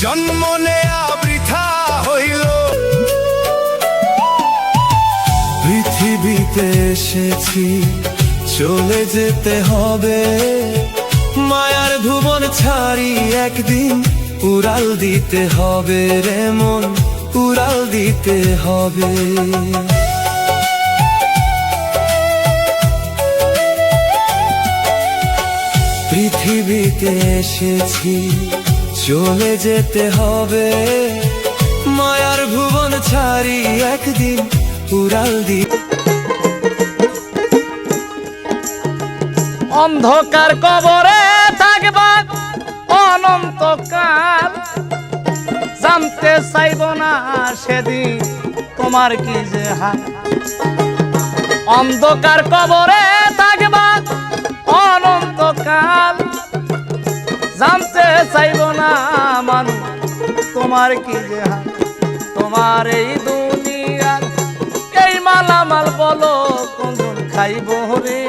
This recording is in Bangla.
জন্ম নেয়া বৃথা হইল, পৃথিবীতে এসেছি চলে যেতে হবে। মায়ার ভুবন ছাড়ি একদিন উড়াল দিতে হবে রে মন, উড়াল দিতে হবে। পৃথিবীতে এসেছি চলে যেতে হবে, মায়ার ভুবন ছাড়ি একদিন উড়াল দিতে। অন্ধকার কবরে থাকবা অনন্তকাল, জানতে চাইব না সেদিন তোমার কি যে হাল। অন্ধকার কবরে থাকবা অনন্তকাল, জানতে চাইব না মানুষ তোমার কি যে হাল। তোমার এই দুনিয়ার এই মালামাল বলো কোন খাইব রে।